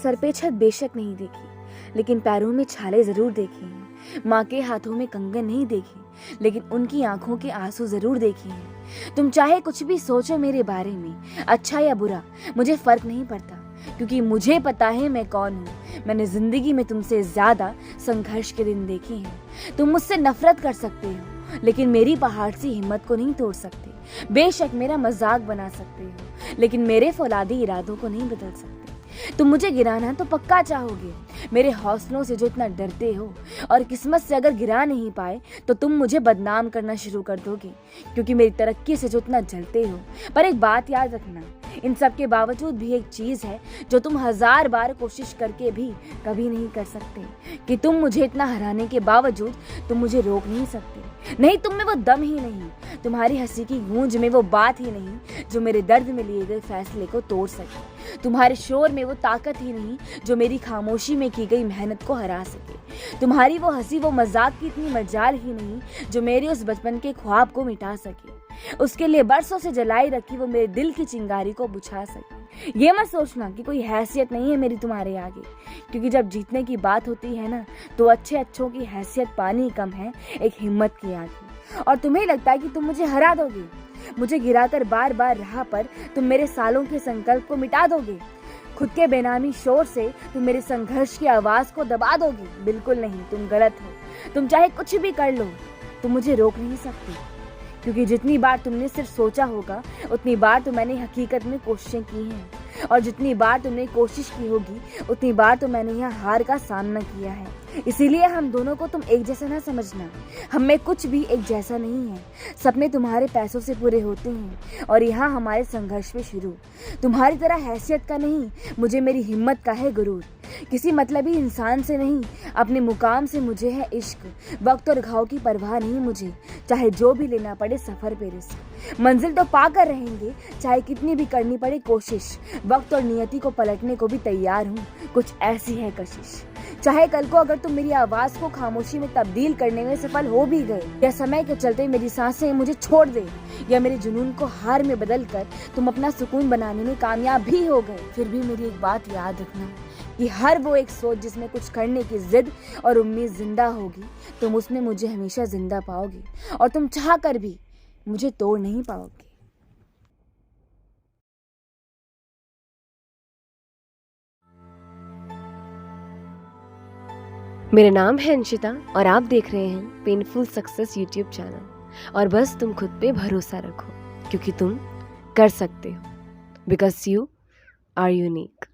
Sir पे छत बेशक नहीं देखी, लेकिन पैरों में छाले जरूर देखे हैं। माँ के हाथों में कंगन नहीं देखे, लेकिन उनकी आंखों के आंसू जरूर देखे हैं। तुम चाहे कुछ भी सोचो मेरे बारे में, अच्छा या बुरा, मुझे फर्क नहीं पड़ता, क्योंकि मुझे पता है मैं कौन हूँ। मैंने जिंदगी में तुमसे ज्यादा संघर्ष के दिन देखे हैं। तुम मुझसे नफरत कर सकते हो, लेकिन मेरी पहाड़ सी हिम्मत को नहीं तोड़ सकते। बेशक मेरा मजाक बना सकते हो, लेकिन मेरे फौलादी इरादों को नहीं बदल सकते। तुम मुझे गिराना तो पक्का चाहोगे, मेरे हौसलों से जो इतना डरते हो, और किस्मत से अगर गिरा नहीं पाए तो तुम मुझे बदनाम करना शुरू कर दोगे, क्योंकि मेरी तरक्की से जो इतना जलते हो। पर एक बात याद रखना, इन सब के बावजूद भी एक चीज है जो तुम 1000 बार कोशिश करके भी कभी नहीं कर सकते, कि तुम मुझे इतना हराने के बावजूद तुम मुझे रोक नहीं सकते। नहीं, तुम में वो दम ही नहीं, तुम्हारी हंसी की गूंज में वो बात ही नहीं जो मेरे दर्द में लिए गए फैसले को तोड़ सके। तुम्हारे शोर में वो ताकत ही नहीं जो मेरी खामोशी में की गई मेहनत को हरा सके। तुम्हारी वो हंसी वो मजाक की इतनी मजाल ही नहीं जो मेरे उस बचपन के ख्वाब को मिटा सके, उसके लिए बरसों से जलाई रखी वो मेरे दिल की चिंगारी को बुझा सके। ये मत सोचना कि कोई हैसियत नहीं है मेरी तुम्हारे आगे, क्योंकि जब जीतने की बात होती है ना, तो अच्छों की हैसियत पानी कम है एक हिम्मत की आगे। और तुम्हें लगता है कि तुम मुझे हरा दोगे, मुझे गिराकर बार बार राह पर तुम मेरे सालों के संकल्प को मिटा दोगे, खुद के बेनामी शोर से तुम मेरे संघर्ष की आवाज को दबा दोगे। बिल्कुल नहीं, तुम गलत हो। तुम चाहे कुछ भी कर लो, तुम मुझे रोक नहीं सकते, क्योंकि जितनी बार तुमने सिर्फ सोचा होगा उतनी बार तो मैंने हकीकत में कोशिशें की हैं, और जितनी बार तुमने कोशिश की होगी उतनी बार तो मैंने यहाँ हार का सामना किया है। इसीलिए हम दोनों को तुम एक जैसा ना समझना, हम में कुछ भी एक जैसा नहीं है। सपने तुम्हारे पैसों से पूरे होते हैं, और यहाँ हमारे संघर्ष पे शुरू। तुम्हारी तरह हैसियत का नहीं, मुझे मेरी हिम्मत का है गुरूर। किसी मतलबी इंसान से नहीं, अपने मुकाम से मुझे है इश्क। वक्त और घाव की परवाह नहीं मुझे, चाहे जो भी लेना पड़े सफर पे रिस्क। मंजिल तो पाकर रहेंगे, चाहे कितनी भी करनी पड़े कोशिश। वक्त और नियति को पलटने को भी तैयार हूँ, कुछ ऐसी है कशिश। चाहे कल को अगर तुम मेरी आवाज को खामोशी में तब्दील करने में सफल हो भी गए, या समय के चलते मेरी सांसें मुझे छोड़ दे, या मेरे जुनून को हार में बदल कर तुम अपना सुकून बनाने में कामयाब भी हो गए, फिर भी मेरी एक बात याद रखना, कि हर वो एक सोच जिसमें कुछ करने की जिद और उम्मीद जिंदा होगी, तुम उसमें मुझे हमेशा जिंदा पाओगे, और तुम चाह कर भी मुझे तोड़ नहीं पाओगे। मेरा नाम है अंशिता और आप देख रहे हैं पेनफुल सक्सेस यूट्यूब चैनल। और बस तुम खुद पे भरोसा रखो, क्योंकि तुम कर सकते हो, बिकॉज यू आर यूनिक।